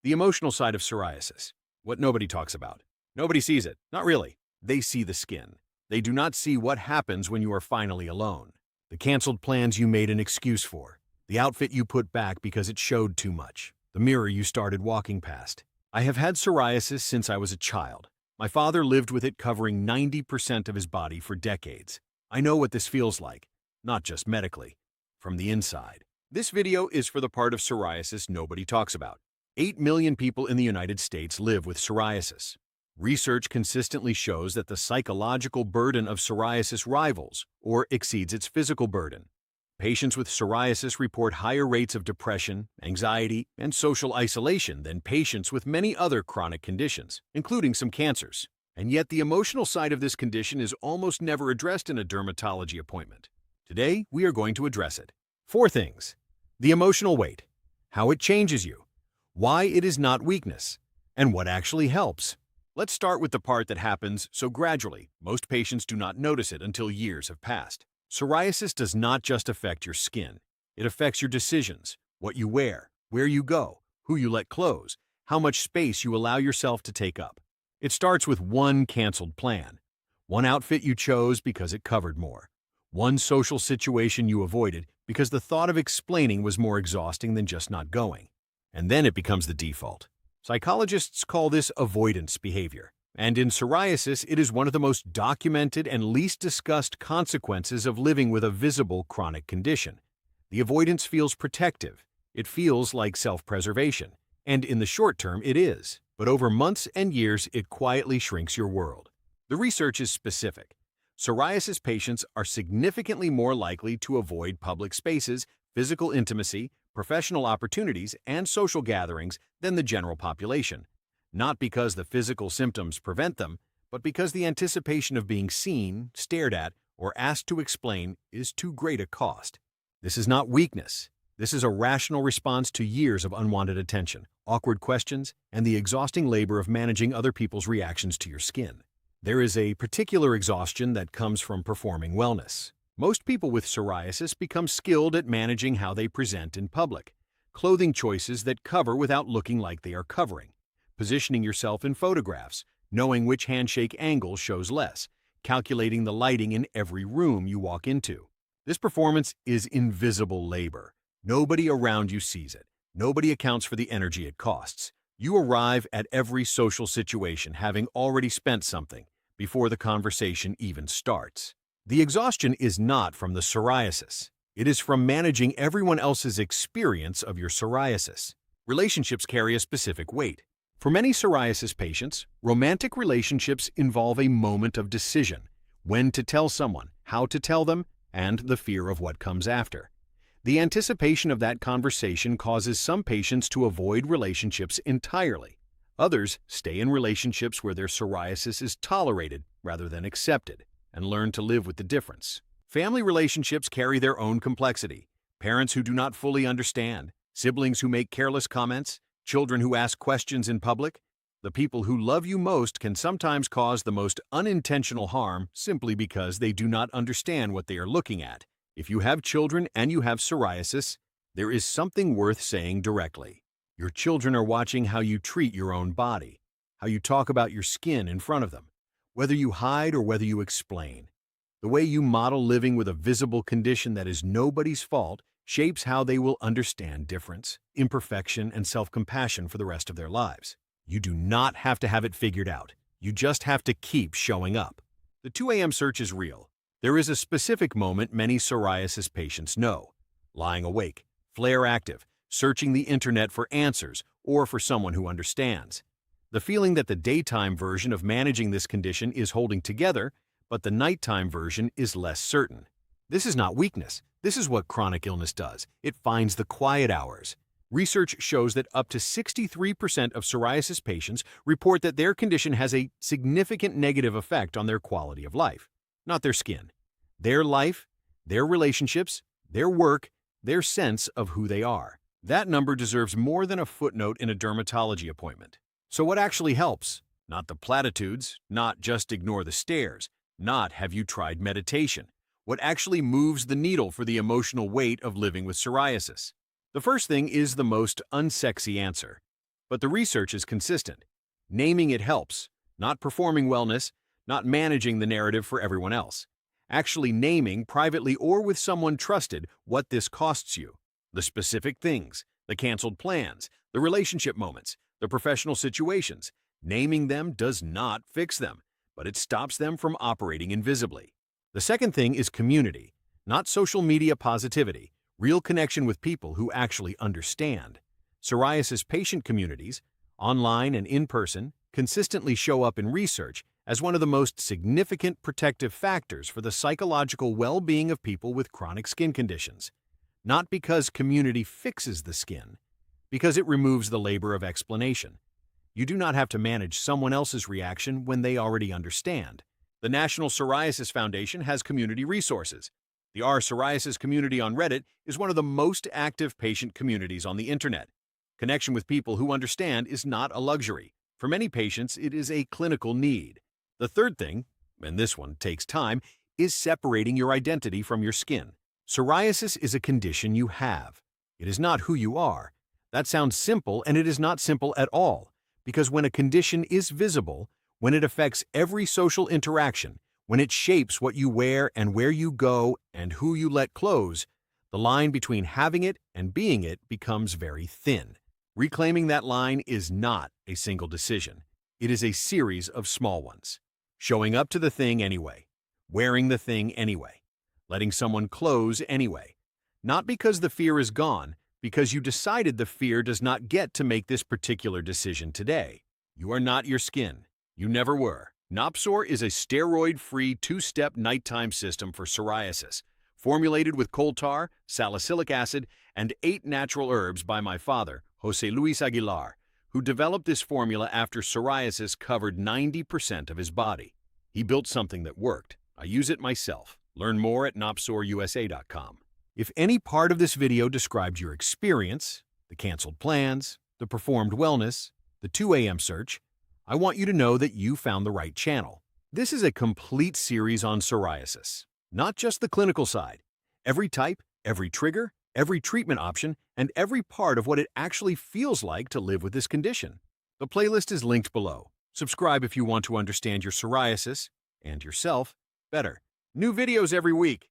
The emotional side of psoriasis. What nobody talks about. Nobody sees it. Not really. They see the skin. They do not see what happens when you are finally alone. The canceled plans you made an excuse for. The outfit you put back because it showed too much. The mirror you started walking past. I have had psoriasis since I was a child. My father lived with it covering 90% of his body for decades. I know what this feels like, not just medically, from the inside. This video is for the part of psoriasis nobody talks about. 8 million people in the United States live with psoriasis. Research consistently shows that the psychological burden of psoriasis rivals or exceeds its physical burden. Patients with psoriasis report higher rates of depression, anxiety, and social isolation than patients with many other chronic conditions, including some cancers. And yet the emotional side of this condition is almost never addressed in a dermatology appointment. Today, we are going to address it. 4 things. The emotional weight, how it changes you, why it is not weakness, and what actually helps. Let's start with the part that happens so gradually. Most patients do not notice it until years have passed. Psoriasis does not just affect your skin. It affects your decisions, what you wear, where you go, who you let close, how much space you allow yourself to take up. It starts with one canceled plan, one outfit you chose because it covered more, one social situation you avoided because the thought of explaining was more exhausting than just not going. And then it becomes the default. Psychologists call this avoidance behavior. And in psoriasis, it is one of the most documented and least discussed consequences of living with a visible chronic condition. The avoidance feels protective. It feels like self-preservation. And in the short term, it is. But over months and years, it quietly shrinks your world. The research is specific. Psoriasis patients are significantly more likely to avoid public spaces, physical intimacy, professional opportunities, and social gatherings than the general population. Not because the physical symptoms prevent them, but because the anticipation of being seen, stared at, or asked to explain is too great a cost. This is not weakness. This is a rational response to years of unwanted attention, awkward questions, and the exhausting labor of managing other people's reactions to your skin. There is a particular exhaustion that comes from performing wellness. Most people with psoriasis become skilled at managing how they present in public, clothing choices that cover without looking like they are covering, positioning yourself in photographs, knowing which handshake angle shows less, calculating the lighting in every room you walk into. This performance is invisible labor. Nobody around you sees it. Nobody accounts for the energy it costs. You arrive at every social situation having already spent something before the conversation even starts. The exhaustion is not from the psoriasis. It is from managing everyone else's experience of your psoriasis. Relationships carry a specific weight. For many psoriasis patients, romantic relationships involve a moment of decision, when to tell someone, how to tell them, and the fear of what comes after. The anticipation of that conversation causes some patients to avoid relationships entirely. Others stay in relationships where their psoriasis is tolerated rather than accepted, and learn to live with the difference. Family relationships carry their own complexity. Parents who do not fully understand, siblings who make careless comments, children who ask questions in public. The people who love you most can sometimes cause the most unintentional harm simply because they do not understand what they are looking at. If you have children and you have psoriasis, there is something worth saying directly. Your children are watching how you treat your own body, how you talk about your skin in front of them, whether you hide or whether you explain. The way you model living with a visible condition that is nobody's fault shapes how they will understand difference, imperfection, and self-compassion for the rest of their lives. You do not have to have it figured out. You just have to keep showing up. The 2 a.m. search is real. There is a specific moment many psoriasis patients know. Lying awake, flare active, searching the internet for answers or for someone who understands. The feeling that the daytime version of managing this condition is holding together, but the nighttime version is less certain. This is not weakness. This is what chronic illness does. It finds the quiet hours. Research shows that up to 63% of psoriasis patients report that their condition has a significant negative effect on their quality of life, not their skin. Their life, their relationships, their work, their sense of who they are. That number deserves more than a footnote in a dermatology appointment. So what actually helps? Not the platitudes, not just ignore the stares, not have you tried meditation. What actually moves the needle for the emotional weight of living with psoriasis? The first thing is the most unsexy answer. But the research is consistent. Naming it helps, not performing wellness, not managing the narrative for everyone else. Actually naming, privately or with someone trusted, what this costs you. The specific things, the canceled plans, the relationship moments, the professional situations. Naming them does not fix them, but it stops them from operating invisibly. The second thing is community, not social media positivity, real connection with people who actually understand. Psoriasis patient communities, online and in person, consistently show up in research as one of the most significant protective factors for the psychological well-being of people with chronic skin conditions. Not because community fixes the skin, because it removes the labor of explanation. You do not have to manage someone else's reaction when they already understand. The National Psoriasis Foundation has community resources. The R Psoriasis community on Reddit is one of the most active patient communities on the internet. Connection with people who understand is not a luxury. For many patients, it is a clinical need. The third thing, and this one takes time, is separating your identity from your skin. Psoriasis is a condition you have. It is not who you are. That sounds simple, and it is not simple at all, because when a condition is visible, when it affects every social interaction, when it shapes what you wear and where you go and who you let close, the line between having it and being it becomes very thin. Reclaiming that line is not a single decision. It is a series of small ones. Showing up to the thing anyway. Wearing the thing anyway. Letting someone close anyway. Not because the fear is gone, because you decided the fear does not get to make this particular decision today. You are not your skin. You never were. Nopsor is a steroid-free two-step nighttime system for psoriasis, formulated with coal tar, salicylic acid, and 8 natural herbs by my father, José Luis Aguilar, who developed this formula after psoriasis covered 90% of his body. He built something that worked. I use it myself. Learn more at nopsorusa.com. If any part of this video described your experience, the canceled plans, the performed wellness, the 2 a.m. search, I want you to know that you found the right channel. This is a complete series on psoriasis, not just the clinical side. Every type, every trigger, every treatment option, and every part of what it actually feels like to live with this condition. The playlist is linked below. Subscribe if you want to understand your psoriasis and yourself better. New videos every week.